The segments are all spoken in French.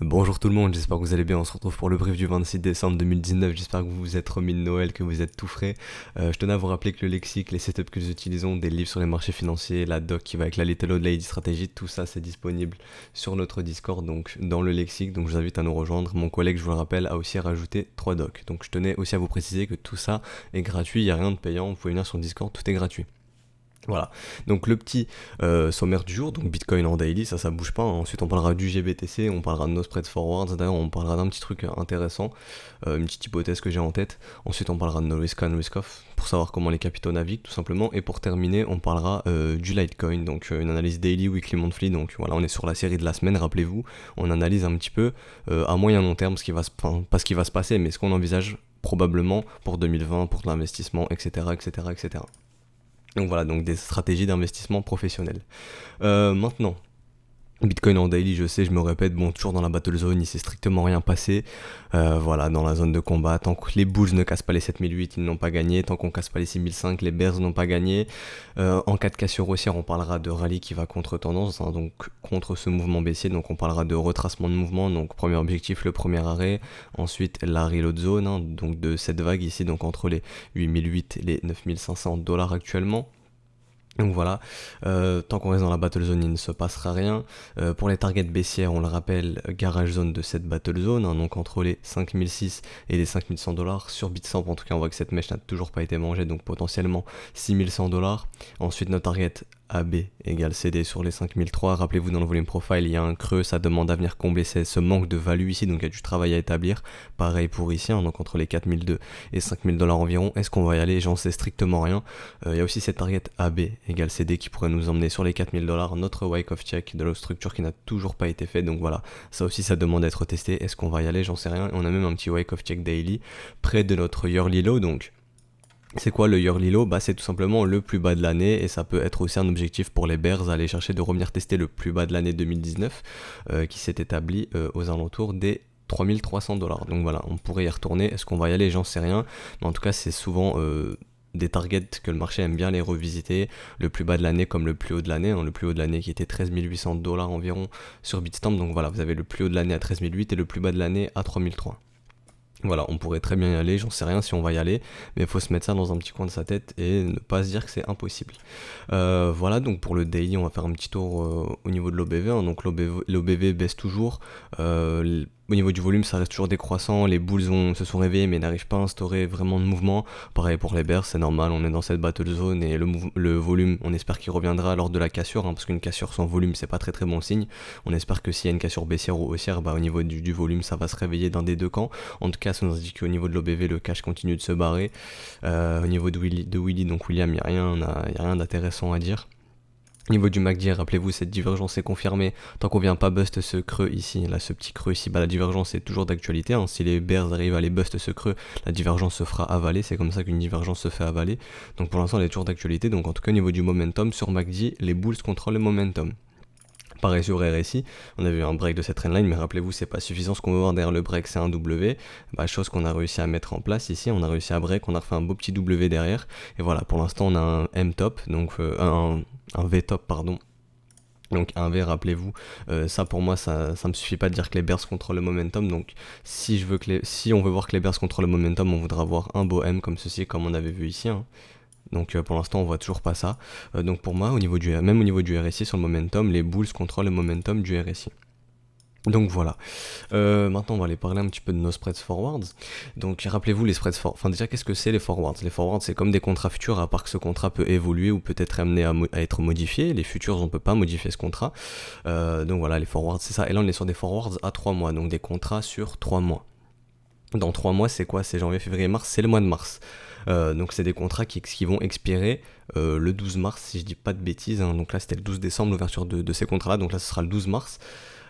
Bonjour tout le monde, j'espère que vous allez bien. On se retrouve pour le brief du 26 décembre 2019. J'espère que vous vous êtes remis de Noël, que vous êtes tout frais. Je tenais à vous rappeler que le lexique, les setups que nous utilisons, des livres sur les marchés financiers, la doc qui va avec la Little Old Lady Strategy, tout ça c'est disponible sur notre Discord, donc dans le lexique. Donc je vous invite à nous rejoindre. Mon collègue, je vous le rappelle, a aussi rajouté 3 docs. Donc je tenais aussi à vous préciser que tout ça est gratuit, il n'y a rien de payant. Vous pouvez venir sur le Discord, tout est gratuit. Voilà, donc le petit sommaire du jour, donc Bitcoin en daily, ça bouge pas. Ensuite on parlera du GBTC, on parlera de nos spreads forwards, d'ailleurs on parlera d'un petit truc intéressant, une petite hypothèse que j'ai en tête. Ensuite on parlera de nos risk on risk off, pour savoir comment les capitaux naviguent tout simplement. Et pour terminer on parlera du Litecoin, donc une analyse daily, weekly, monthly. Donc voilà, on est sur la série de la semaine, rappelez-vous, on analyse un petit peu à moyen long terme pas ce qui va se passer, mais ce qu'on envisage probablement pour 2020, pour de l'investissement, etc., etc., etc. Donc voilà, donc des stratégies d'investissement professionnelles. Maintenant, Bitcoin en daily, je sais, je me répète, bon, toujours dans la battle zone, il s'est strictement rien passé. Voilà, dans la zone de combat, tant que les Bulls ne cassent pas les 7008, ils n'ont pas gagné. Tant qu'on casse pas les 6005, les Bears n'ont pas gagné. En cas de cassure haussière, on parlera de rallye qui va contre tendance, hein, donc contre ce mouvement baissier. Donc on parlera de retracement de mouvement. Donc premier objectif, le premier arrêt. Ensuite, la reload zone, hein, donc de cette vague ici, donc entre les 8008 et les 9500 dollars actuellement. Donc voilà, tant qu'on reste dans la battle zone, il ne se passera rien. Pour les targets baissières, on le rappelle, garage zone de cette battle zone, hein, donc entre les 5006 et les 5100 dollars. Sur Bitstamp, en tout cas, on voit que cette mèche n'a toujours pas été mangée, donc potentiellement 6100 dollars. Ensuite, notre target AB égale CD sur les 5003. Rappelez-vous, dans le volume profile, il y a un creux, ça demande à venir combler ce manque de value ici, donc il y a du travail à établir. Pareil pour ici, hein, donc entre les 4002 et 5000 dollars environ. Est-ce qu'on va y aller? J'en sais strictement rien. Il y a aussi cette target AB égale CD qui pourrait nous emmener sur les 4000 dollars. Notre wake of check de la structure qui n'a toujours pas été fait, donc voilà, ça aussi ça demande d'être testé. Est-ce qu'on va y aller? J'en sais rien. On a même un petit wake of check daily près de notre yearly low, donc c'est quoi le yearly low? C'est tout simplement le plus bas de l'année, et ça peut être aussi un objectif pour les Bears, aller chercher de revenir tester le plus bas de l'année 2019 qui s'est établi aux alentours des 3300 dollars. Donc voilà, on pourrait y retourner. Est-ce qu'on va y aller? J'en sais rien. Mais en tout cas, c'est souvent des targets que le marché aime bien les revisiter. Le plus bas de l'année comme le plus haut de l'année. Le plus haut de l'année qui était 13 800 dollars environ sur Bitstamp. Donc voilà, vous avez le plus haut de l'année à 13 008 et le plus bas de l'année à 3003. Voilà, on pourrait très bien y aller, j'en sais rien si on va y aller, mais il faut se mettre ça dans un petit coin de sa tête et ne pas se dire que c'est impossible. Voilà, donc pour le daily, on va faire un petit tour au niveau de l'OBV. Donc l'OBV baisse toujours. Au niveau du volume, ça reste toujours décroissant. Les bulls se sont réveillés mais n'arrivent pas à instaurer vraiment de mouvement. Pareil pour les bears, c'est normal, on est dans cette battle zone et le volume, on espère qu'il reviendra lors de la cassure, parce qu'une cassure sans volume, c'est pas très très bon signe. On espère que s'il y a une cassure baissière ou haussière, au niveau du volume, ça va se réveiller d'un des deux camps. En tout cas, ça nous indique qu'au niveau de l'OBV, le cash continue de se barrer. Au niveau de Willy, donc William, il n'y a rien d'intéressant à dire. Au niveau du MACD, rappelez-vous, cette divergence est confirmée. Tant qu'on vient pas bust ce creux ici, là, ce petit creux ici, la divergence est toujours d'actualité. Si les bears arrivent à aller bust ce creux, la divergence se fera avaler. C'est comme ça qu'une divergence se fait avaler. Donc pour l'instant, elle est toujours d'actualité. Donc en tout cas, au niveau du momentum, sur MACD, les bulls contrôlent le momentum. Pareil sur RSI, on a vu un break de cette trendline, mais rappelez-vous, c'est pas suffisant. Ce qu'on veut voir derrière le break, c'est un W. Chose qu'on a réussi à mettre en place ici. On a réussi à break, on a refait un beau petit W derrière. Et voilà, pour l'instant, on a un M top, donc un V top, pardon. Donc un V, rappelez-vous, ça pour moi, ça me suffit pas de dire que les bears contrôlent le momentum. Donc si on veut voir que les bears contrôlent le momentum, on voudra voir un beau M comme ceci, comme on avait vu ici. Donc pour l'instant on voit toujours pas ça. Donc pour moi, même au niveau du RSI sur le momentum, les bulls contrôlent le momentum du RSI. Donc voilà. Maintenant on va aller parler un petit peu de nos spreads forwards. Donc rappelez-vous les spreads forwards. Enfin déjà, qu'est-ce que c'est les forwards? Les forwards, c'est comme des contrats futurs, à part que ce contrat peut évoluer ou peut être amené à être modifié. Les futurs, on peut pas modifier ce contrat. Donc voilà, les forwards c'est ça. Et là on est sur des forwards à 3 mois, donc des contrats sur 3 mois. Dans 3 mois, c'est quoi? C'est janvier, février, mars, c'est le mois de mars. Donc c'est des contrats qui vont expirer le 12 mars, si je dis pas de bêtises. Donc là c'était le 12 décembre l'ouverture de ces contrats là, donc là ce sera le 12 mars.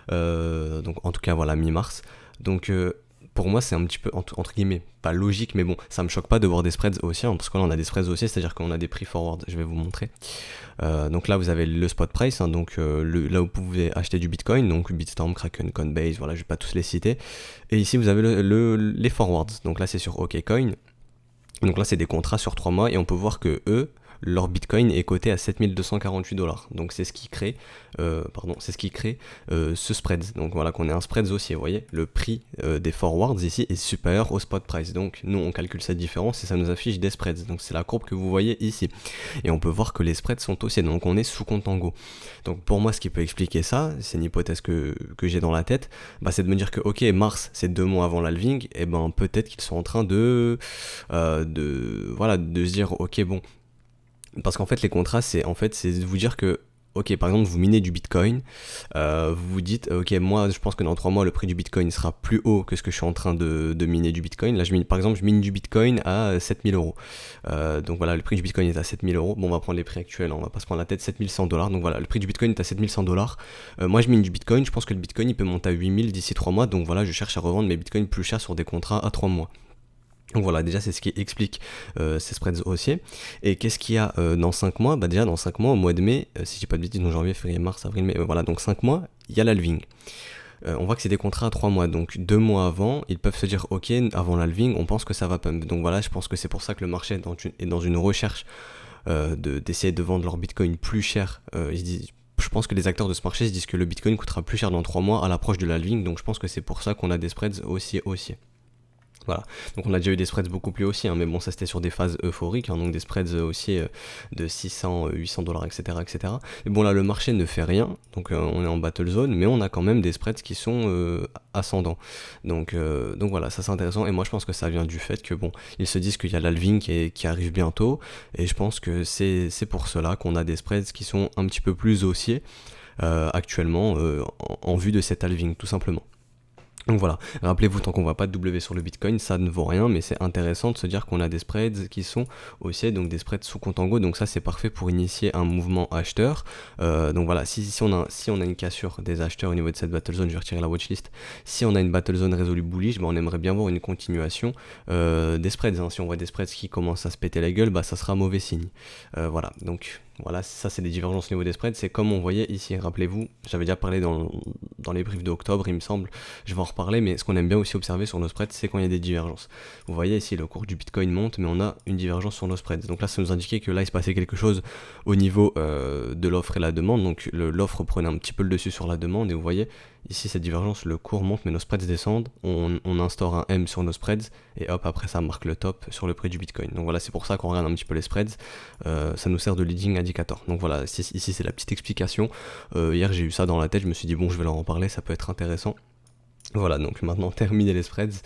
Donc en tout cas voilà, mi-mars. Donc pour moi c'est un petit peu entre guillemets pas logique, mais bon, ça me choque pas de voir des spreads haussiers, parce que là on a des spreads haussiers, c'est à dire qu'on a des prix forward. Je vais vous montrer. Donc là vous avez le spot price, donc là où vous pouvez acheter du bitcoin, donc Bitstamp, Kraken, Coinbase, voilà, je vais pas tous les citer. Et ici vous avez les forwards, donc là c'est sur OKCoin. Donc là c'est des contrats sur 3 mois, et on peut voir que eux, leur Bitcoin est coté à 7248 $. Donc c'est ce qui crée, ce spread. Donc voilà, qu'on ait un spread haussier, vous voyez, le prix des forwards ici est supérieur au spot price. Donc nous on calcule cette différence et ça nous affiche des spreads. Donc c'est la courbe que vous voyez ici. Et on peut voir que les spreads sont haussiers, donc on est sous Contango. Donc pour moi, ce qui peut expliquer ça, c'est une hypothèse que j'ai dans la tête, c'est de me dire que ok, mars c'est 2 mois avant l'halving, et peut-être qu'ils sont en train de se dire ok bon, parce qu'en fait les contrats c'est de vous dire que ok, par exemple, vous minez du Bitcoin, vous vous dites, ok, moi, je pense que dans 3 mois, le prix du Bitcoin sera plus haut que ce que je suis en train de miner du Bitcoin. Là, par exemple, je mine du Bitcoin à 7000 €. Donc voilà, le prix du Bitcoin est à 7000 €. Bon, on va prendre les prix actuels, on va pas se prendre la tête, 7100 $. Donc voilà, le prix du Bitcoin est à 7100 $. Moi, je mine du Bitcoin, je pense que le Bitcoin, il peut monter à 8000 d'ici 3 mois. Donc voilà, je cherche à revendre mes Bitcoins plus chers sur des contrats à 3 mois. Donc voilà, déjà c'est ce qui explique ces spreads haussiers. Et qu'est-ce qu'il y a dans 5 mois ? Déjà dans 5 mois, au mois de mai, si je dis pas de bêtises, donc janvier, février, mars, avril, mai, voilà, donc 5 mois, il y a l'halving. On voit que c'est des contrats à 3 mois, donc 2 mois avant, ils peuvent se dire ok, avant l'halving, on pense que ça va pump. Donc voilà, je pense que c'est pour ça que le marché est dans une recherche d'essayer de vendre leur Bitcoin plus cher. Je pense que les acteurs de ce marché se disent que le Bitcoin coûtera plus cher dans 3 mois à l'approche de l'halving, donc je pense que c'est pour ça qu'on a des spreads aussi haussiers. Voilà, donc on a déjà eu des spreads beaucoup plus haussiers, mais bon, ça c'était sur des phases euphoriques, donc des spreads haussiers de 600, 800 $, etc. Et bon, là le marché ne fait rien, donc on est en battle zone, mais on a quand même des spreads qui sont ascendants. Donc voilà, ça c'est intéressant, et moi je pense que ça vient du fait que bon, ils se disent qu'il y a l'halving qui arrive bientôt, et je pense que c'est pour cela qu'on a des spreads qui sont un petit peu plus haussiers actuellement en vue de cet halving, tout simplement. Donc voilà, rappelez-vous, tant qu'on ne voit pas de W sur le Bitcoin, ça ne vaut rien, mais c'est intéressant de se dire qu'on a des spreads qui sont haussiers, donc des spreads sous Contango, donc ça c'est parfait pour initier un mouvement acheteur. Donc voilà, si on a une cassure des acheteurs au niveau de cette battle zone, je vais retirer la watchlist, si on a une battle zone résolue bullish, on aimerait bien voir une continuation des spreads. Si on voit des spreads qui commencent à se péter la gueule, ça sera mauvais signe. Voilà, donc voilà, ça c'est des divergences au niveau des spreads, c'est comme on voyait ici, rappelez-vous, j'avais déjà parlé dans les briefs d'octobre, il me semble, je vais en reparler, mais ce qu'on aime bien aussi observer sur nos spreads, c'est quand il y a des divergences. Vous voyez ici, le cours du Bitcoin monte, mais on a une divergence sur nos spreads. Donc là, ça nous indiquait que là, il se passait quelque chose au niveau de l'offre et la demande, donc l'offre prenait un petit peu le dessus sur la demande, et vous voyez, ici cette divergence, le cours monte, mais nos spreads descendent, on instaure un M sur nos spreads, et hop, après ça marque le top sur le prix du Bitcoin. Donc voilà, c'est pour ça qu'on regarde un petit peu les spreads, ça nous sert de leading indicator. Donc voilà, ici c'est la petite explication. Hier j'ai eu ça dans la tête, je me suis dit bon, je vais leur en parler, ça peut être intéressant. Voilà, donc maintenant terminer les spreads.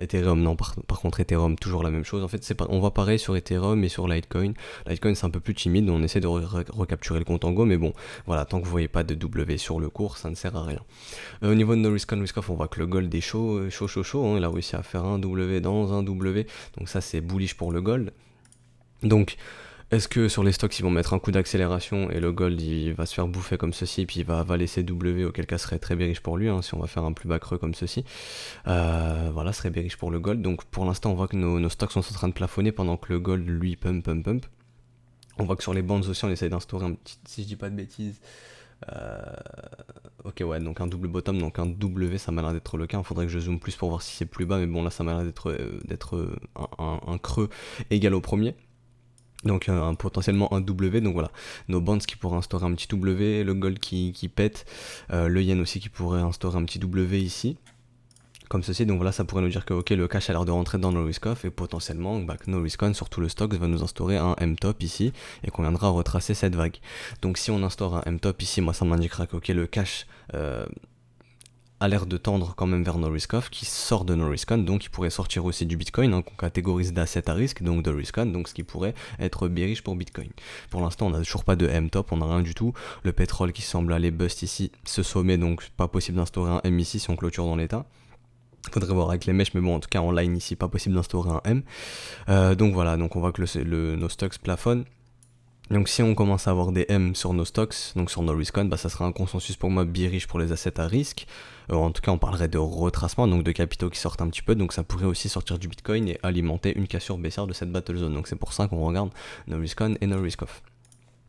Ethereum, non, par contre Ethereum, toujours la même chose. En fait, on voit pareil sur Ethereum et sur Litecoin. Litecoin c'est un peu plus timide, on essaie de recapturer le Contango, mais bon, voilà, tant que vous voyez pas de W sur le cours, ça ne sert à rien. Au niveau de no risk on, risk off, on voit que le gold est chaud, il a réussi à faire un W dans un W, donc ça c'est bullish pour le gold. Donc est-ce que sur les stocks ils vont mettre un coup d'accélération et le gold il va se faire bouffer comme ceci, puis il va laisser W, auquel cas serait très bearish pour lui, si on va faire un plus bas creux comme ceci. Voilà, serait bearish pour le gold. Donc pour l'instant on voit que nos stocks sont en train de plafonner pendant que le gold lui pump. On voit que sur les bandes aussi on essaye d'instaurer un petit, si je dis pas de bêtises, ok ouais, donc un double bottom, donc un W, ça m'a l'air d'être le cas. Il faudrait que je zoome plus pour voir si c'est plus bas, mais bon là ça m'a l'air d'être un creux égal au premier. Donc potentiellement un W, donc voilà, nos bonds qui pourraient instaurer un petit W, le gold qui pète, le yen aussi qui pourrait instaurer un petit W ici, comme ceci. Donc voilà, ça pourrait nous dire que ok, le cash a l'air de rentrer dans no risk off, et potentiellement que no risk on sur tout le stock va nous instaurer un M-top ici, et qu'on viendra retracer cette vague. Donc si on instaure un M-top ici, moi ça m'indiquera que ok, le cash a l'air de tendre quand même vers no risk off, qui sort de no risk on, donc il pourrait sortir aussi du Bitcoin, qu'on catégorise d'asset à risque, donc de risk on, donc ce qui pourrait être bearish pour Bitcoin. Pour l'instant on n'a toujours pas de M-top, on n'a rien du tout. Le pétrole qui semble aller bust ici, ce sommet, donc pas possible d'instaurer un M ici si on clôture dans l'état. Faudrait voir avec les mèches, mais bon, en tout cas en line ici, pas possible d'instaurer un M. Donc voilà, donc on voit que nos stocks plafonnent. Donc si on commence à avoir des M sur nos stocks, donc sur nos risk on, ça sera un consensus pour moi bearish pour les assets à risque. En tout cas on parlerait de retracement, donc de capitaux qui sortent un petit peu, donc ça pourrait aussi sortir du Bitcoin et alimenter une cassure baissière de cette battle zone. Donc c'est pour ça qu'on regarde no risk on et no risk off.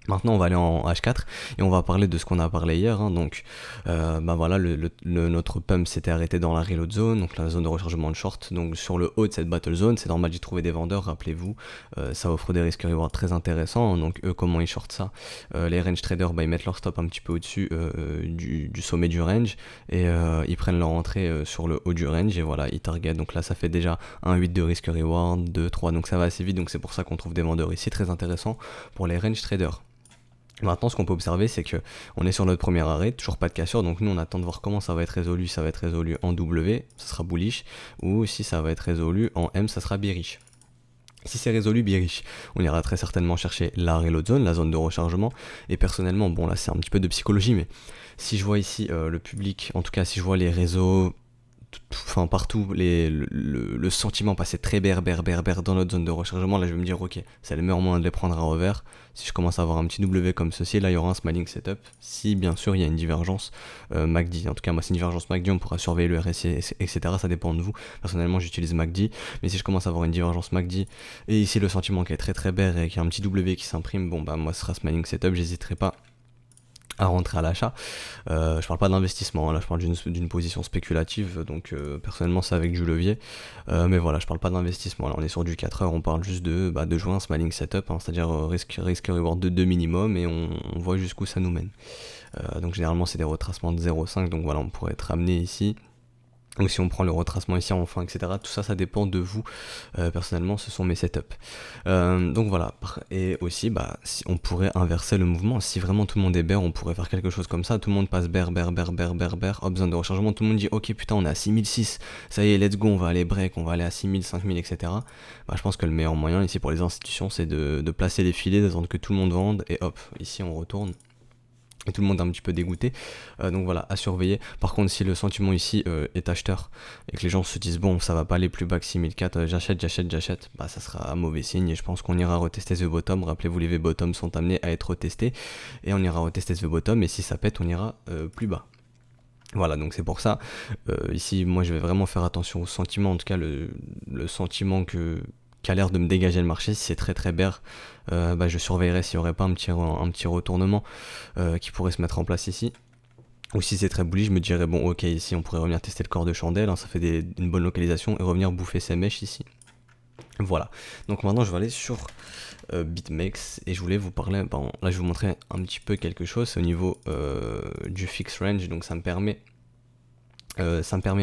Maintenant, on va aller en H4 et on va parler de ce qu'on a parlé hier. Donc, voilà, notre pump s'était arrêté dans la reload zone, donc la zone de rechargement de short. Donc, sur le haut de cette battle zone, c'est normal d'y trouver des vendeurs. Rappelez-vous, ça offre des risques reward très intéressants. Donc, eux, comment ils shortent ça? Les range traders, ils mettent leur stop un petit peu au-dessus du sommet du range et ils prennent leur entrée sur le haut du range et voilà, ils target. Donc là, ça fait déjà un 8 de risque reward, 2, 3. Donc, ça va assez vite. Donc, c'est pour ça qu'on trouve des vendeurs ici très intéressants pour les range traders. Maintenant, ce qu'on peut observer, c'est que on est sur notre premier arrêt, toujours pas de cassure, donc nous on attend de voir comment ça va être résolu. Ça va être résolu en W, ça sera bullish, ou si ça va être résolu en M, ça sera bearish. Si c'est résolu bearish, on ira très certainement chercher la reload zone, la zone de rechargement, et personnellement, bon là c'est un petit peu de psychologie, mais si je vois ici le public, en tout cas si je vois les réseaux, enfin partout, le sentiment passer très berre dans notre zone de rechargement, là je vais me dire ok, c'est le meilleur moyen de les prendre à revers. Si je commence à avoir un petit W comme ceci, là il y aura un smiling setup, si bien sûr il y a une divergence MACD. En tout cas moi c'est une divergence MACD, on pourra surveiller le RSI etc, ça dépend de vous. Personnellement j'utilise MACD, mais si je commence à avoir une divergence MACD et ici le sentiment qui est très berre et qu'il y a un petit W qui s'imprime, bon bah moi ce sera smiling setup, j'hésiterai pas à rentrer à l'achat. Je parle pas d'investissement, là je parle d'une position spéculative, donc personnellement c'est avec du levier, mais voilà, je parle pas d'investissement, là on est sur du 4 heures, on parle juste de jouer un smiling setup, c'est-à-dire risque reward de 2 minimum, et on voit jusqu'où ça nous mène. Donc généralement c'est des retracements de 0,5, donc voilà, on pourrait être amené ici. Ou si on prend le retracement ici en fin, etc. Tout ça, ça dépend de vous. Personnellement, ce sont mes setups. Donc voilà. Et aussi, si on pourrait inverser le mouvement. Si vraiment tout le monde est bear, on pourrait faire quelque chose comme ça. Tout le monde passe bear. Hop, zone de rechargement. Tout le monde dit, ok, putain, on est à 6006. Ça y est, let's go, on va aller break, on va aller à 6000, 5000, etc. Je pense que le meilleur moyen ici pour les institutions, c'est de placer les filets, d'attendre que tout le monde vende. Et hop, ici on retourne. Et tout le monde est un petit peu dégoûté, donc voilà, à surveiller. Par contre, si le sentiment ici est acheteur et que les gens se disent bon, ça va pas aller plus bas que 6004, j'achète, ça sera un mauvais signe et je pense qu'on ira retester ce bottom. Rappelez-vous, les V-bottom sont amenés à être retestés et on ira retester ce V-bottom et si ça pète, on ira plus bas. Voilà, donc c'est pour ça, ici, moi je vais vraiment faire attention au sentiment, en tout cas le sentiment qui a l'air de me dégager le marché. Si c'est très bear, je surveillerai s'il n'y aurait pas un petit retournement qui pourrait se mettre en place ici. Ou si c'est très bullish, je me dirais bon ok, ici on pourrait revenir tester le corps de chandelle, ça fait une bonne localisation, et revenir bouffer ces mèches ici. Voilà, donc maintenant je vais aller sur BitMEX et je voulais vous parler, là je vais vous montrer un petit peu quelque chose, c'est au niveau du fixed range, donc ça me permet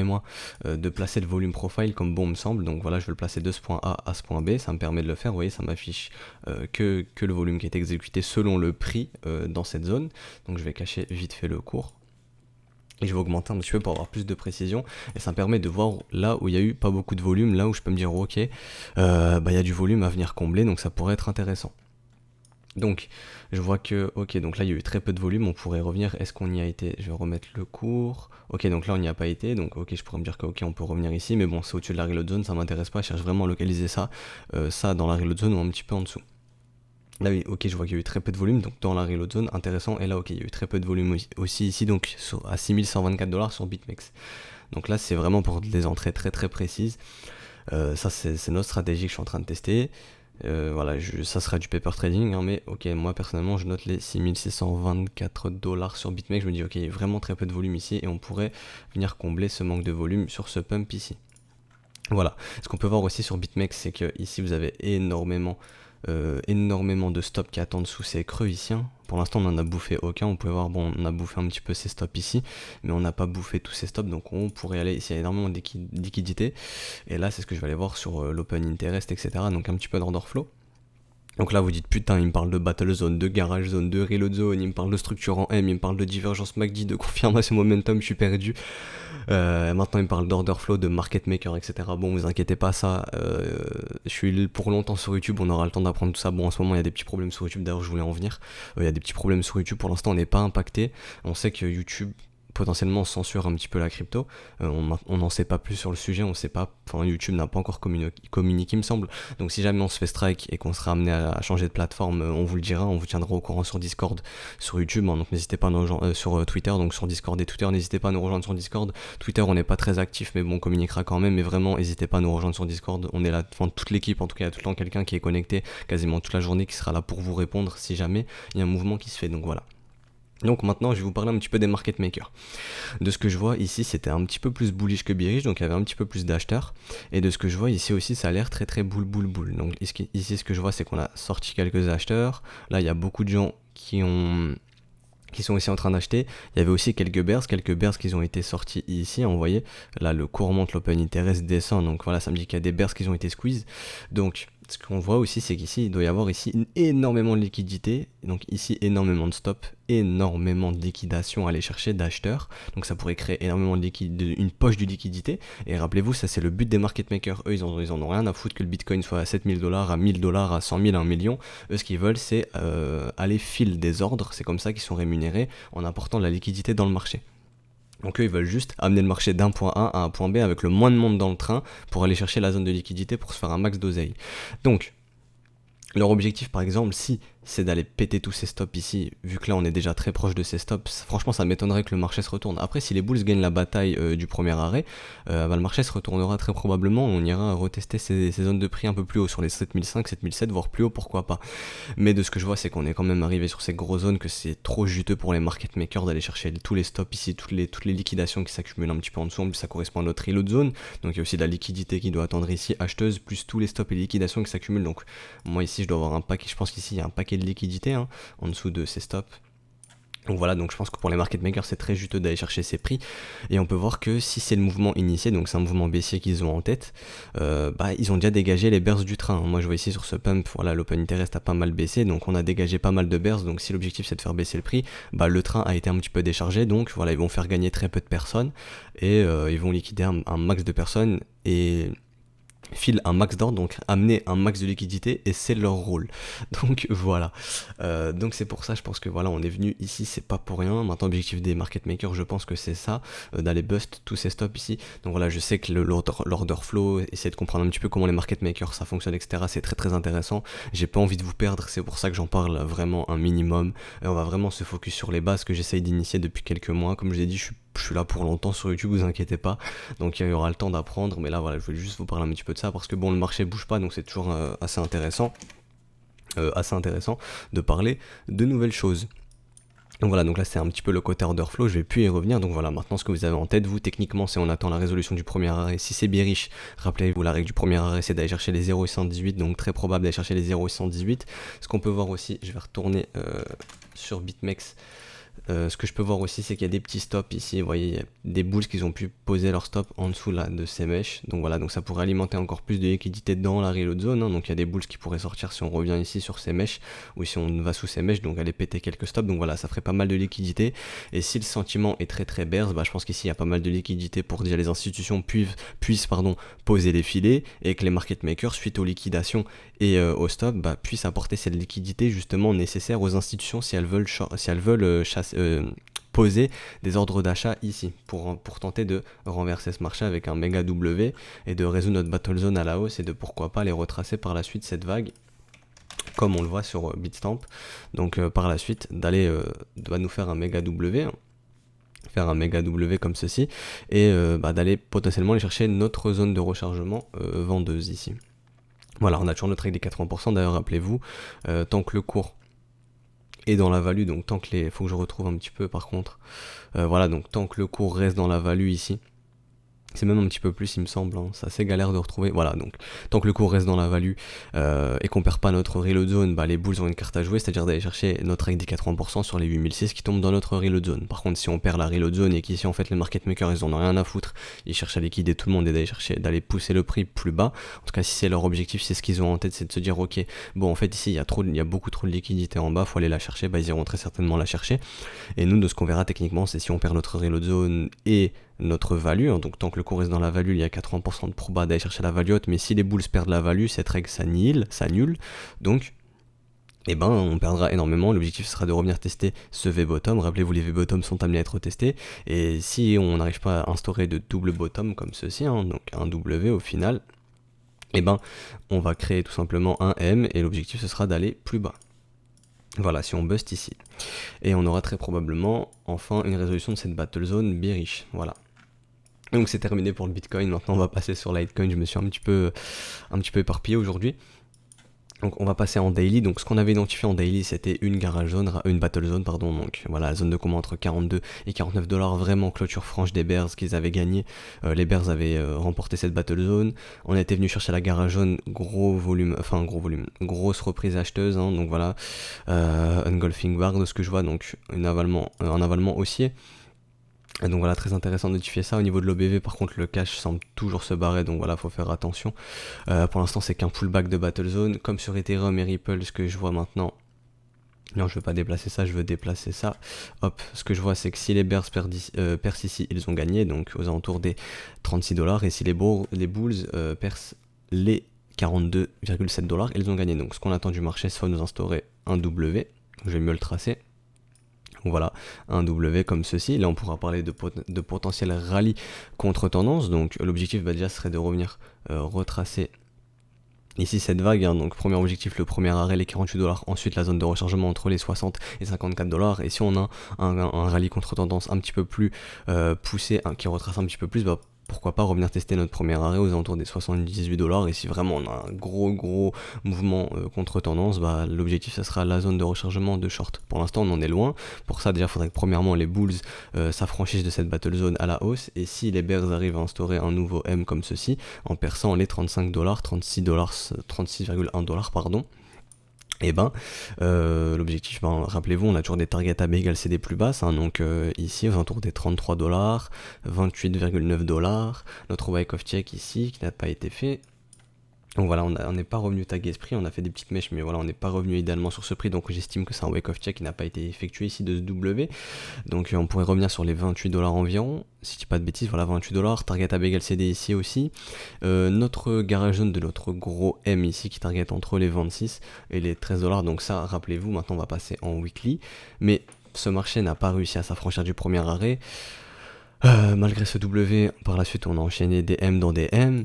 moi de placer le volume profile comme bon me semble. Donc voilà, je veux le placer de ce point A à ce point B, ça me permet de le faire. Vous voyez, ça m'affiche que le volume qui est exécuté selon le prix dans cette zone. Donc je vais cacher vite fait le cours et je vais augmenter un petit peu pour avoir plus de précision, et ça me permet de voir là où il y a eu pas beaucoup de volume, là où je peux me dire ok, il y a du volume à venir combler, donc ça pourrait être intéressant. Donc je vois que ok, donc là il y a eu très peu de volume, on pourrait revenir. Est-ce qu'on y a été? Je vais remettre le cours. Ok, donc là on n'y a pas été, donc ok, je pourrais me dire que ok, on peut revenir ici, mais bon, c'est au-dessus de la reload zone, ça m'intéresse pas, je cherche vraiment à localiser ça dans la reload zone ou un petit peu en dessous. Là oui, ok, je vois qu'il y a eu très peu de volume, donc dans la reload zone, intéressant. Et là ok, il y a eu très peu de volume aussi ici, donc à 6124$ sur BitMEX. Donc là c'est vraiment pour des entrées très précises. Ça c'est notre stratégie que je suis en train de tester. Voilà, ça sera du paper trading, mais ok, moi personnellement je note les 6624$ sur BitMEX. Je me dis ok, il y a vraiment très peu de volume ici et on pourrait venir combler ce manque de volume sur ce pump ici. Voilà, ce qu'on peut voir aussi sur BitMEX, c'est que ici vous avez énormément de stops qui attendent sous ces creux ici. Pour l'instant on en a bouffé aucun, on peut voir, bon, on a bouffé un petit peu ces stops ici, mais on n'a pas bouffé tous ces stops, donc on pourrait aller ici, il y a énormément de liquidité, et là c'est ce que je vais aller voir sur l'open interest, etc. Donc un petit peu d'order flow. Donc là vous dites putain, il me parle de battle zone, de garage zone, de reload zone, il me parle de structure en M, il me parle de divergence MACD, de confirmation momentum, je suis perdu. Maintenant il me parle d'order flow, de market maker, etc. Bon, vous inquiétez pas, ça, je suis pour longtemps sur YouTube, on aura le temps d'apprendre tout ça. Bon, en ce moment il y a des petits problèmes sur YouTube, d'ailleurs je voulais en venir. Il y a des petits problèmes sur YouTube, pour l'instant on n'est pas impacté. On sait que YouTube, potentiellement censurent un petit peu la crypto. On n'en sait pas plus sur le sujet, on sait pas, enfin YouTube n'a pas encore communiqué il me semble. Donc si jamais on se fait strike et qu'on sera amené à changer de plateforme, on vous le dira, on vous tiendra au courant sur Discord, sur YouTube, hein, donc n'hésitez pas à nous rejoindre sur Twitter, donc sur Discord et Twitter, n'hésitez pas à nous rejoindre sur Discord. Twitter on n'est pas très actif mais bon on communiquera quand même, mais vraiment n'hésitez pas à nous rejoindre sur Discord, on est là, enfin toute l'équipe en tout cas, il y a tout le temps quelqu'un qui est connecté quasiment toute la journée qui sera là pour vous répondre si jamais il y a un mouvement qui se fait, donc voilà. Donc maintenant je vais vous parler un petit peu des market makers. De ce que je vois ici c'était un petit peu plus bullish que bearish, donc il y avait un petit peu plus d'acheteurs, et de ce que je vois ici aussi ça a l'air très boule. Donc ici ce que je vois c'est qu'on a sorti quelques acheteurs, là il y a beaucoup de gens qui sont aussi en train d'acheter. Il y avait aussi quelques bears qui ont été sortis ici, hein, vous voyez, là le cours monte, l'open interest descend, donc voilà ça me dit qu'il y a des bears qui ont été squeeze. Donc ce qu'on voit aussi c'est qu'ici il doit y avoir ici énormément de liquidité, donc ici énormément de stop, énormément de liquidation à aller chercher d'acheteurs, donc ça pourrait créer énormément une poche de liquidité, et rappelez-vous ça c'est le but des market makers, eux ils en ont rien à foutre que le bitcoin soit à 7000 $, à 1000 $, à 100 000, à 1 million, eux ce qu'ils veulent c'est aller filer des ordres, c'est comme ça qu'ils sont rémunérés en apportant de la liquidité dans le marché. Donc eux ils veulent juste amener le marché d'un point A à un point B avec le moins de monde dans le train pour aller chercher la zone de liquidité pour se faire un max d'oseille. Donc leur objectif par exemple si c'est d'aller péter tous ces stops ici, vu que là on est déjà très proche de ces stops, franchement ça m'étonnerait que le marché se retourne. Après si les bulls gagnent la bataille du premier arrêt, le marché se retournera très probablement, on ira retester ces zones de prix un peu plus haut, sur les 7005, 7007, voire plus haut, pourquoi pas. Mais de ce que je vois c'est qu'on est quand même arrivé sur ces grosses zones, que c'est trop juteux pour les market makers d'aller chercher tous les stops ici, toutes les liquidations qui s'accumulent un petit peu en dessous, en plus ça correspond à notre reload zone, donc il y a aussi de la liquidité qui doit attendre ici, acheteuse, plus tous les stops et liquidations qui s'accumulent, donc moi ici je dois avoir un paquet, je pense qu'ici il y a un paquet de liquidités, hein, en dessous de ces stops. Donc voilà, donc je pense que pour les market makers c'est très juteux d'aller chercher ces prix, et on peut voir que si c'est le mouvement initié, donc c'est un mouvement baissier qu'ils ont en tête, ils ont déjà dégagé les bears du train. Moi je vois ici sur ce pump, voilà, l'open interest a pas mal baissé, donc on a dégagé pas mal de bears, donc si l'objectif c'est de faire baisser le prix, le train a été un petit peu déchargé, donc voilà, ils vont faire gagner très peu de personnes, et ils vont liquider un max de personnes, et file un max d'ordre, donc amener un max de liquidité, et c'est leur rôle. Donc voilà, donc c'est pour ça je pense que voilà on est venu ici, c'est pas pour rien. Maintenant l'objectif des market makers je pense que c'est ça, d'aller bust tous ces stops ici. Donc voilà, je sais que l'order flow, essayer de comprendre un petit peu comment les market makers ça fonctionne, etc., c'est très intéressant. J'ai pas envie de vous perdre, c'est pour ça que j'en parle vraiment un minimum. On va vraiment se focus sur les bases que j'essaye d'initier depuis quelques mois. Comme je l'ai dit, je suis là pour longtemps sur YouTube, vous inquiétez pas, donc il y aura le temps d'apprendre, mais là voilà, je voulais juste vous parler un petit peu de ça, parce que bon, le marché bouge pas, donc c'est toujours assez intéressant de parler de nouvelles choses. Donc voilà, donc là c'est un petit peu le côté order flow, je vais plus y revenir. Donc voilà, maintenant ce que vous avez en tête, vous techniquement, c'est on attend la résolution du premier arrêt. Si c'est bearish, rappelez-vous, la règle du premier arrêt c'est d'aller chercher les 0,118, donc très probable d'aller chercher les 0,118. Ce qu'on peut voir aussi, je vais retourner sur BitMEX. Ce que je peux voir aussi c'est qu'il y a des petits stops ici, vous voyez il y a des bulls qui ont pu poser leur stop en dessous là de ces mèches, donc voilà, donc ça pourrait alimenter encore plus de liquidité dans la reload zone, hein. Donc il y a des bulls qui pourraient sortir si on revient ici sur ces mèches, ou si on va sous ces mèches, donc aller péter quelques stops, donc voilà ça ferait pas mal de liquidité. Et si le sentiment est très bears, je pense qu'ici il y a pas mal de liquidité pour dire les institutions puissent poser les filets, et que les market makers suite aux liquidations et au stop puissent apporter cette liquidité justement nécessaire aux institutions si elles veulent poser des ordres d'achat ici pour tenter de renverser ce marché avec un méga W et de résoudre notre battle zone à la hausse, et de pourquoi pas les retracer par la suite cette vague comme on le voit sur Bitstamp. Donc par la suite d'aller nous faire un méga W, faire un méga W comme ceci, et d'aller potentiellement aller chercher notre zone de rechargement vendeuse ici. Voilà, on a toujours notre règle des 80%, d'ailleurs rappelez-vous, tant que le cours est dans la value, donc tant que faut que je retrouve un petit peu par contre, voilà, donc tant que le cours reste dans la value ici, c'est même un petit peu plus il me semble, hein. C'est assez galère de retrouver, voilà, donc tant que le cours reste dans la value et qu'on perd pas notre reload zone, les bulls ont une carte à jouer, c'est à dire d'aller chercher notre règle des 80% sur les 8006 qui tombent dans notre reload zone. Par contre si on perd la reload zone et qu'ici en fait les market makers ils en ont rien à foutre, ils cherchent à liquider tout le monde et d'aller pousser le prix plus bas, en tout cas si c'est leur objectif, c'est ce qu'ils ont en tête, c'est de se dire ok, bon en fait ici il y a beaucoup trop de liquidité en bas, faut aller la chercher, ils iront très certainement la chercher. Et nous de ce qu'on verra techniquement, c'est si on perd notre reload zone et notre value, hein, donc tant que le cours reste dans la value, il y a 80% de proba d'aller chercher la value haute, mais si les bulls perdent la value, cette règle s'annule, donc et ben on perdra énormément. L'objectif sera de revenir tester ce V-bottom. Rappelez-vous, les V-bottom sont amenés à être testés, et si on n'arrive pas à instaurer de double bottom comme ceci, hein, donc un W au final, et ben on va créer tout simplement un M, et l'objectif ce sera d'aller plus bas. Voilà, si on bust ici. Et on aura très probablement enfin une résolution de cette battle zone bearish. Voilà. Donc c'est terminé pour le Bitcoin. Maintenant on va passer sur Litecoin. Je me suis un petit peu éparpillé aujourd'hui. Donc on va passer en daily. Donc ce qu'on avait identifié en daily, c'était une garage zone, une battle zone, pardon. Donc voilà, la zone de combat entre 42 et 49 $, vraiment clôture franche des bears qu'ils avaient gagné. Les bears avaient remporté cette battle zone. On était venu chercher la garage zone, grosse reprise acheteuse, hein, donc voilà, engulfing bar de ce que je vois, donc un avalement haussier. Et donc voilà, très intéressant de notifier ça. Au niveau de l'OBV, par contre, le cash semble toujours se barrer, donc voilà, faut faire attention. Pour l'instant, c'est qu'un pullback de battle zone, comme sur Ethereum et Ripple. Ce que je vois maintenant, non, je veux pas déplacer ça, je veux déplacer ça. Hop, ce que je vois, c'est que si les bears percent ici, ils ont gagné, donc aux alentours des 36 $, et si les bulls percent les 42,7 $, ils ont gagné. Donc ce qu'on attend du marché, c'est nous instaurer un W. Je vais mieux le tracer. Donc voilà, un W comme ceci. Là on pourra parler de potentiel rallye contre tendance. Donc l'objectif déjà serait de revenir retracer ici cette vague, hein. Donc premier objectif, le premier arrêt, les 48 $, ensuite la zone de rechargement entre les 60 et 54 $. Et si on a un rallye contre tendance un petit peu plus poussé, hein, qui retrace un petit peu plus, bah pourquoi pas revenir tester notre premier arrêt aux alentours des 78 $. Et si vraiment on a un gros mouvement contre tendance, bah l'objectif ça sera la zone de rechargement de short. Pour l'instant on en est loin. Pour ça déjà il faudrait que premièrement les bulls s'affranchissent de cette battle zone à la hausse, et si les bears arrivent à instaurer un nouveau M comme ceci en perçant les 35 $, 36,1 $, pardon, et ben l'objectif, rappelez-vous, on a toujours des targets AB égale CD plus basses, hein, donc ici aux alentours des 33 $, 28,9 $, notre wake of check ici qui n'a pas été fait. Donc voilà, on n'est pas revenu taguer ce prix, on a fait des petites mèches, mais voilà, on n'est pas revenu idéalement sur ce prix, donc j'estime que c'est un wake of check qui n'a pas été effectué ici de ce W. Donc on pourrait revenir sur les 28 $ environ, si je dis pas de bêtises, voilà, 28 $, target AB égale CD ici aussi. Notre garage zone de notre gros M ici qui target entre les 26 et les 13 $, donc ça, rappelez-vous, maintenant on va passer en weekly, mais ce marché n'a pas réussi à s'affranchir du premier arrêt. Malgré ce W, par la suite on a enchaîné des M dans des M.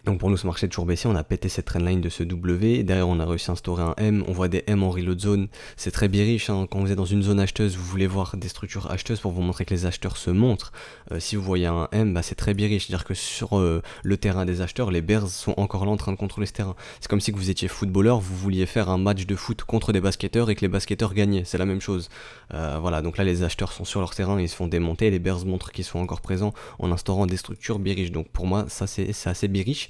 Donc pour nous ce marché est toujours baissier, on a pété cette trendline de ce W, derrière on a réussi à instaurer un M, on voit des M en reload zone, c'est très bearish, hein. Quand vous êtes dans une zone acheteuse, vous voulez voir des structures acheteuses pour vous montrer que les acheteurs se montrent. Si vous voyez un M, bah c'est très bearish, c'est-à-dire que sur le terrain des acheteurs, les bears sont encore là en train de contrôler ce terrain. C'est comme si vous étiez footballeur, vous vouliez faire un match de foot contre des basketteurs et que les basketteurs gagnaient, c'est la même chose. Voilà, donc là les acheteurs sont sur leur terrain, ils se font démonter, et les bears montrent qu'ils sont encore présents en instaurant des structures bearish. Donc pour moi ça c'est assez bearish.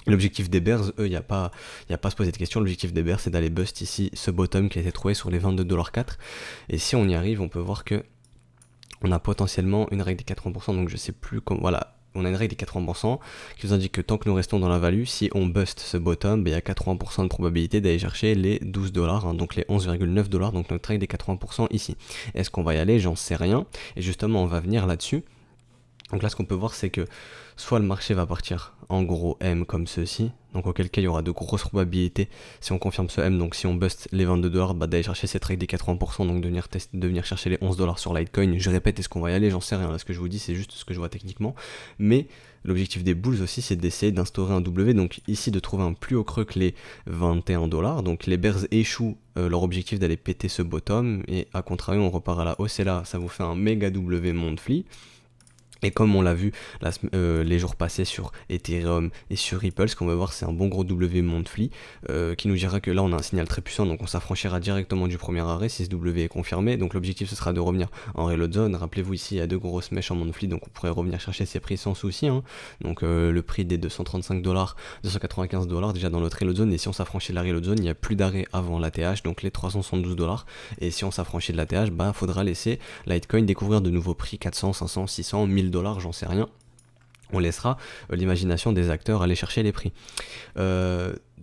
L'objectif des bears, eux, il n'y a pas à se poser de questions. L'objectif des bears, c'est d'aller bust ici ce bottom qui a été trouvé sur les 22,04 $. Et si on y arrive, on peut voir que on a potentiellement une règle des 80%. Donc je sais plus comment. Voilà, on a une règle des 80% qui nous indique que tant que nous restons dans la value, si on bust ce bottom, il y a 80% de probabilité d'aller chercher les 12 $, hein, donc les 11,9 $. Donc notre règle des 80% ici. Est-ce qu'on va y aller? J'en sais rien. Et justement, on va venir là-dessus. Donc là ce qu'on peut voir c'est que soit le marché va partir en gros M comme ceci, donc auquel cas il y aura de grosses probabilités si on confirme ce M, donc si on bust les 22 $, bah d'aller chercher cette règle des 80%, donc de venir chercher les 11 $ sur Litecoin. Je répète, est-ce qu'on va y aller? J'en sais rien, là ce que je vous dis c'est juste ce que je vois techniquement, mais l'objectif des bulls aussi c'est d'essayer d'instaurer un W, donc ici de trouver un plus haut creux que les 21 $, donc les bears échouent leur objectif d'aller péter ce bottom, et à contrario on repart à la hausse, et là ça vous fait un méga W monthly. Et comme on l'a vu les jours passés sur Ethereum et sur Ripple, ce qu'on va voir c'est un bon gros W monthly qui nous dira que là on a un signal très puissant, donc on s'affranchira directement du premier arrêt si ce W est confirmé. Donc l'objectif ce sera de revenir en reload zone. Rappelez-vous ici il y a deux grosses mèches en monthly, donc on pourrait revenir chercher ces prix sans souci, hein. Donc le prix des 235 $, 295 $ déjà dans notre reload zone, et si on s'affranchit de la reload zone, il n'y a plus d'arrêt avant l'ATH, donc les 372 $. Et si on s'affranchit de l'ATH, bah faudra laisser Litecoin découvrir de nouveaux prix, 400, 500, 600, 1000 $, j'en sais rien. On laissera l'imagination des acteurs aller chercher les prix.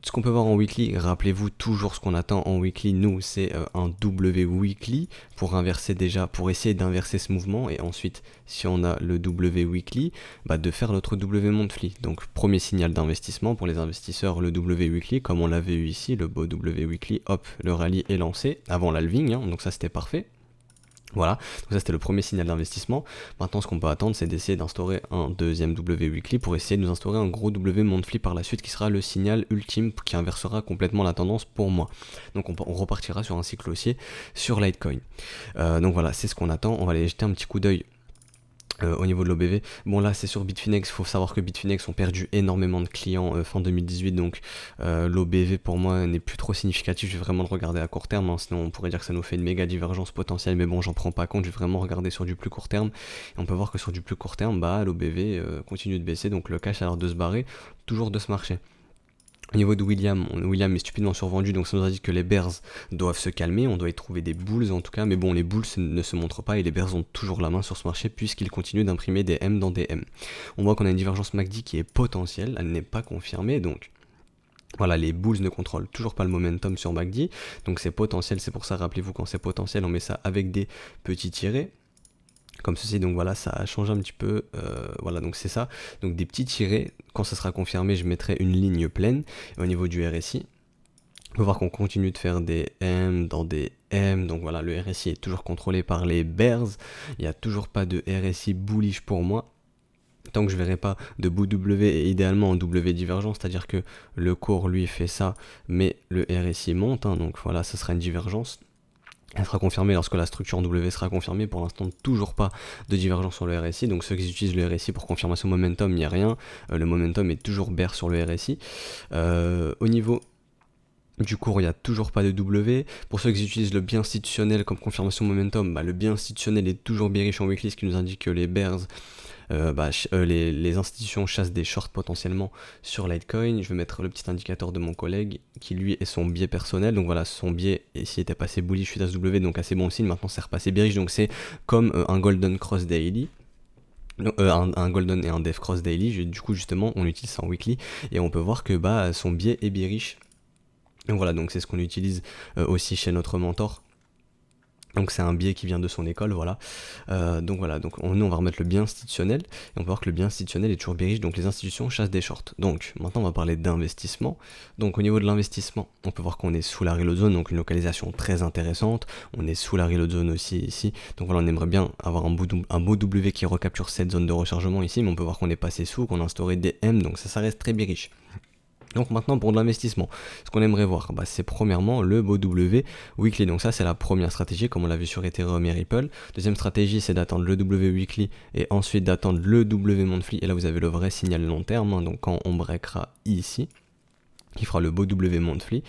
ce qu'on peut voir en weekly, rappelez-vous toujours ce qu'on attend en weekly, nous c'est un W weekly pour inverser déjà, pour essayer d'inverser ce mouvement, et ensuite si on a le W weekly, de faire notre W monthly. Donc premier signal d'investissement pour les investisseurs, le W weekly, comme on l'avait eu ici, le beau W weekly, hop, le rallye est lancé avant l'halving, donc ça c'était parfait. Voilà, donc ça c'était le premier signal d'investissement. Maintenant ce qu'on peut attendre, c'est d'essayer d'instaurer un deuxième W weekly pour essayer de nous instaurer un gros W monthly par la suite, qui sera le signal ultime qui inversera complètement la tendance pour moi. Donc on repartira sur un cycle haussier sur Litecoin. Donc voilà, c'est ce qu'on attend. On va aller jeter un petit coup d'œil au niveau de l'OBV. Bon là c'est sur Bitfinex, il faut savoir que Bitfinex ont perdu énormément de clients fin 2018, donc l'OBV pour moi n'est plus trop significatif. Je vais vraiment le regarder à court terme, sinon on pourrait dire que ça nous fait une méga divergence potentielle, mais bon j'en prends pas compte, je vais vraiment regarder sur du plus court terme, et on peut voir que sur du plus court terme, l'OBV continue de baisser, donc le cash a l'air de se barrer toujours de ce marché. Au niveau de William est stupidement survendu, donc ça nous indique que les bears doivent se calmer, on doit y trouver des bulls en tout cas, mais bon les bulls ne se montrent pas et les bears ont toujours la main sur ce marché puisqu'ils continuent d'imprimer des M dans des M. On voit qu'on a une divergence MACD qui est potentielle, elle n'est pas confirmée, donc voilà, les bulls ne contrôlent toujours pas le momentum sur MACD, donc c'est potentiel, c'est pour ça, rappelez-vous, quand c'est potentiel on met ça avec des petits tirés comme ceci, donc voilà, ça a changé un petit peu, voilà, donc c'est ça, donc des petits tirés. Quand ça sera confirmé, je mettrai une ligne pleine. Et au niveau du RSI, on peut voir qu'on continue de faire des M dans des M, donc voilà, le RSI est toujours contrôlé par les bears, il n'y a toujours pas de RSI bullish pour moi, tant que je ne verrai pas de bout W et idéalement en W divergence, c'est-à-dire que le cours lui fait ça, mais le RSI monte, donc voilà, ça sera une divergence. Elle sera confirmée lorsque la structure en W sera confirmée. Pour l'instant, toujours pas de divergence sur le RSI. Donc ceux qui utilisent le RSI pour confirmation momentum, il n'y a rien. Le momentum est toujours bear sur le RSI. Au niveau du cours, il n'y a toujours pas de W. Pour ceux qui utilisent le biais institutionnel comme confirmation momentum, le biais institutionnel est toujours bearish en weekly, ce qui nous indique que les bears, les institutions chassent des shorts potentiellement sur Litecoin. Je vais mettre le petit indicateur de mon collègue qui lui est son biais personnel, donc voilà, son biais ici était passé bullish suite à ce W, donc assez bon signe. Maintenant c'est repassé bearish, donc c'est comme un golden cross daily, un golden et un death cross daily. Du coup justement on utilise ça en weekly et on peut voir que son biais est bearish, donc voilà, donc c'est ce qu'on utilise aussi chez notre mentor. Donc c'est un biais qui vient de son école, voilà. Donc voilà, donc nous on va remettre le biais institutionnel, et on peut voir que le biais institutionnel est toujours bearish, donc les institutions chassent des shorts. Donc maintenant on va parler d'investissement. Donc au niveau de l'investissement, on peut voir qu'on est sous la reload zone, donc une localisation très intéressante. On est sous la reload zone aussi ici. Donc voilà, on aimerait bien avoir un beau W qui recapture cette zone de rechargement ici, mais on peut voir qu'on est passé sous, qu'on a instauré des M, donc ça reste très bearish. Donc maintenant pour de l'investissement, ce qu'on aimerait voir, c'est premièrement le beau W weekly. Donc ça c'est la première stratégie comme on l'a vu sur Ethereum et Ripple. Deuxième stratégie c'est d'attendre le W weekly et ensuite d'attendre le W monthly. Et là vous avez le vrai signal long terme, donc quand on breakera ici, qui fera le beau W monthly.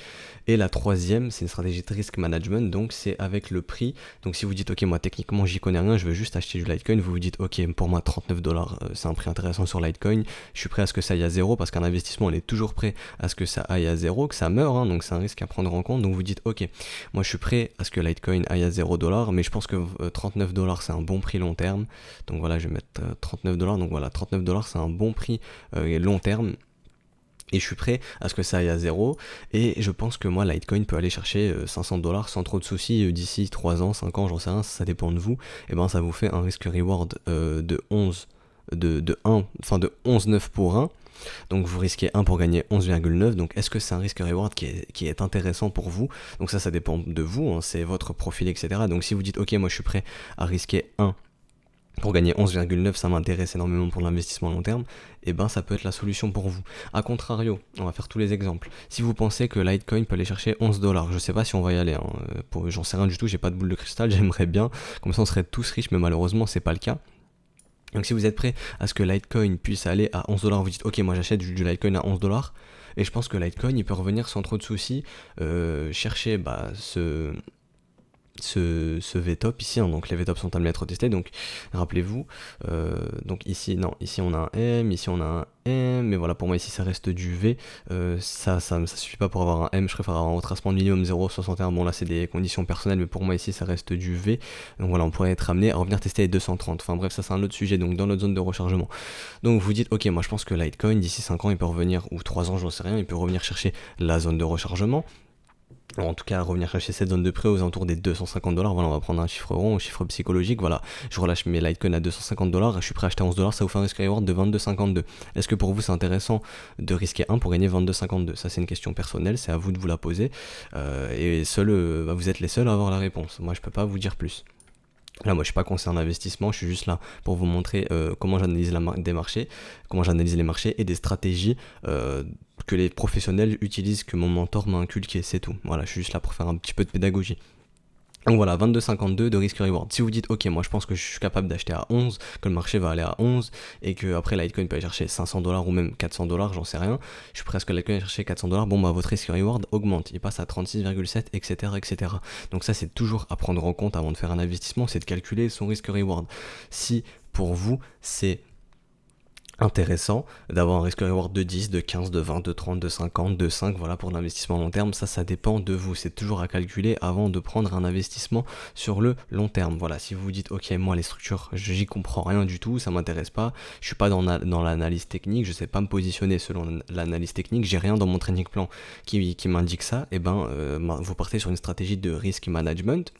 Et la troisième, c'est une stratégie de risk management, donc c'est avec le prix. Donc si vous dites ok, moi techniquement j'y connais rien, je veux juste acheter du Litecoin, vous vous dites ok, pour moi $39 c'est un prix intéressant sur Litecoin, je suis prêt à ce que ça aille à zéro, parce qu'un investissement on est toujours prêt à ce que ça aille à zéro, que ça meure, donc c'est un risque à prendre en compte. Donc vous dites ok, moi je suis prêt à ce que Litecoin aille à $0, mais je pense que $39 c'est un bon prix long terme. Donc voilà, je vais mettre $39, donc voilà, $39 c'est un bon prix long terme. Et je suis prêt à ce que ça aille à zéro, et je pense que moi Litecoin peut aller chercher $500 sans trop de soucis d'ici 3 ans, 5 ans, j'en sais rien, ça dépend de vous. Et ça vous fait un risque reward de 11,9 pour 1. Donc vous risquez 1 pour gagner 11,9. Donc est-ce que c'est un risque reward qui est intéressant pour vous? Donc ça dépend de vous, c'est votre profil, etc. Donc si vous dites ok, moi je suis prêt à risquer 1 pour gagner 11,9, ça m'intéresse énormément pour l'investissement à long terme, et ça peut être la solution pour vous. A contrario, on va faire tous les exemples. Si vous pensez que Litecoin peut aller chercher $11, je sais pas si on va y aller, j'en sais rien du tout, j'ai pas de boule de cristal, j'aimerais bien, comme ça on serait tous riches, mais malheureusement c'est pas le cas. Donc si vous êtes prêt à ce que Litecoin puisse aller à $11, vous dites ok, moi j'achète du Litecoin à $11, et je pense que Litecoin il peut revenir sans trop de soucis, chercher ce VTOP ici, hein, donc les VTOP sont amenés à être testés, donc rappelez-vous, donc ici, non, ici on a un M, ici on a un M, mais voilà, pour moi ici ça reste du V, ça suffit pas pour avoir un M, je préfère avoir un retracement de minimum 0,61, bon là c'est des conditions personnelles, mais pour moi ici ça reste du V, donc voilà, on pourrait être amené à revenir tester les 230, enfin bref, ça c'est un autre sujet, donc dans notre zone de rechargement. Donc vous dites, ok, moi je pense que Litecoin, d'ici 5 ans, il peut revenir, ou 3 ans, j'en sais rien, il peut revenir chercher la zone de rechargement, en tout cas revenir chercher cette zone de prix aux alentours des 250$, voilà, on va prendre un chiffre rond, un chiffre psychologique, voilà, je relâche mes Litecoin à 250$, je suis prêt à acheter à 11$, ça vous fait un risk reward de 22,52. Est-ce que pour vous c'est intéressant de risquer 1 pour gagner 22,52? Ça c'est une question personnelle, c'est à vous de vous la poser, et seul, vous êtes les seuls à avoir la réponse, moi je peux pas vous dire plus. Là, moi, je suis pas conseiller en investissement, je suis juste là pour vous montrer comment j'analyse des marchés, comment j'analyse les marchés et des stratégies que les professionnels utilisent, que mon mentor m'a inculqué, c'est tout. Voilà, je suis juste là pour faire un petit peu de pédagogie. Donc voilà, 22,52 de risk reward. Si vous dites, ok, moi je pense que je suis capable d'acheter à 11, que le marché va aller à 11, et que après Litecoin peut aller chercher 500$ ou même 400$, j'en sais rien, je suis presque Litecoin aller chercher 400$, bon bah votre risk reward augmente, il passe à 36,7, etc., etc. Donc ça c'est toujours à prendre en compte avant de faire un investissement, c'est de calculer son risk reward. Si pour vous c'est intéressant d'avoir un risk reward de 10, de 15, de 20, de 30, de 50, de 5, voilà, pour l'investissement à long terme, ça dépend de vous, c'est toujours à calculer avant de prendre un investissement sur le long terme. Voilà, si vous vous dites, ok, moi les structures, j'y comprends rien du tout, ça m'intéresse pas, je suis pas dans l'analyse technique, je sais pas me positionner selon l'analyse technique, j'ai rien dans mon trading plan qui m'indique ça, et ben vous partez sur une stratégie de risk management.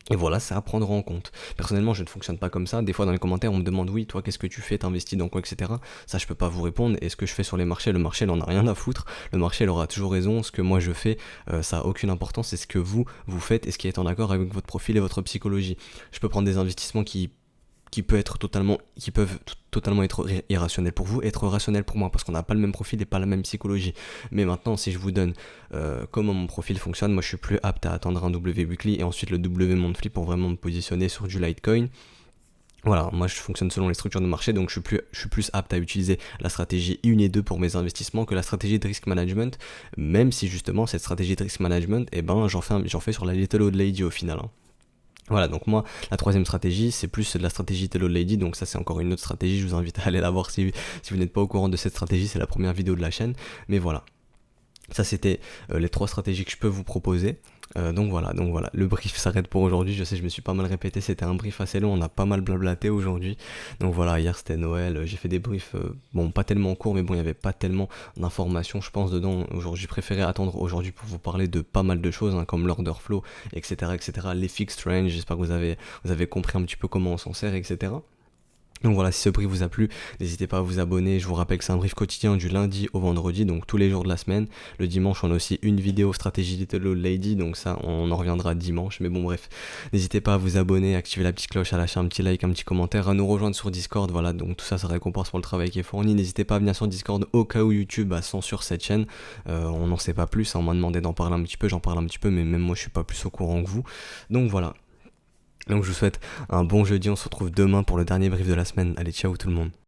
Et voilà, c'est à prendre en compte. Personnellement, je ne fonctionne pas comme ça. Des fois, dans les commentaires, on me demande, oui, toi, qu'est-ce que tu fais, t'investis dans quoi, etc. Ça, je peux pas vous répondre. Et ce que je fais sur les marchés, le marché, il en a rien à foutre. Le marché, il aura toujours raison. Ce que moi, je fais, ça a aucune importance. C'est ce que vous faites et ce qui est en accord avec votre profil et votre psychologie. Je peux prendre des investissements qui peuvent totalement être irrationnels pour vous, être rationnels pour moi, parce qu'on n'a pas le même profil et pas la même psychologie. Mais maintenant, si je vous donne comment mon profil fonctionne, moi je suis plus apte à attendre un W weekly et ensuite le W monthly pour vraiment me positionner sur du Litecoin. Voilà, moi je fonctionne selon les structures de marché, donc je suis plus apte à utiliser la stratégie 1 et 2 pour mes investissements que la stratégie de risk management, même si justement cette stratégie de risk management, j'en fais sur la Little Old Lady au final, hein. Voilà, donc moi, la troisième stratégie, c'est plus de la stratégie Little Old Lady, donc ça c'est encore une autre stratégie, je vous invite à aller la voir si vous n'êtes pas au courant de cette stratégie, c'est la première vidéo de la chaîne, mais voilà. Ça c'était les 3 stratégies que je peux vous proposer. Donc voilà, le brief s'arrête pour aujourd'hui. Je sais, je me suis pas mal répété, c'était un brief assez long, on a pas mal blablaté aujourd'hui. Donc voilà, hier c'était Noël, j'ai fait des briefs, bon pas tellement courts, mais bon il n'y avait pas tellement d'informations je pense dedans. Aujourd'hui, j'ai préféré attendre aujourd'hui pour vous parler de pas mal de choses, hein, comme l'order flow, etc., les fixed range. J'espère que vous avez compris un petit peu comment on s'en sert, etc. Donc voilà, si ce brief vous a plu, n'hésitez pas à vous abonner. Je vous rappelle que c'est un brief quotidien du lundi au vendredi, donc tous les jours de la semaine. Le dimanche, on a aussi une vidéo stratégie Little Old Lady, donc ça, on en reviendra dimanche. Mais bon, bref, n'hésitez pas à vous abonner, à activer la petite cloche, à lâcher un petit like, un petit commentaire, à nous rejoindre sur Discord. Voilà, donc tout ça, ça récompense pour le travail qui est fourni. N'hésitez pas à venir sur Discord au cas où YouTube censure cette chaîne. On n'en sait pas plus, hein, on m'a demandé d'en parler un petit peu, j'en parle un petit peu, mais même moi, je suis pas plus au courant que vous. Donc voilà. Donc je vous souhaite un bon jeudi, on se retrouve demain pour le dernier brief de la semaine. Allez, ciao tout le monde.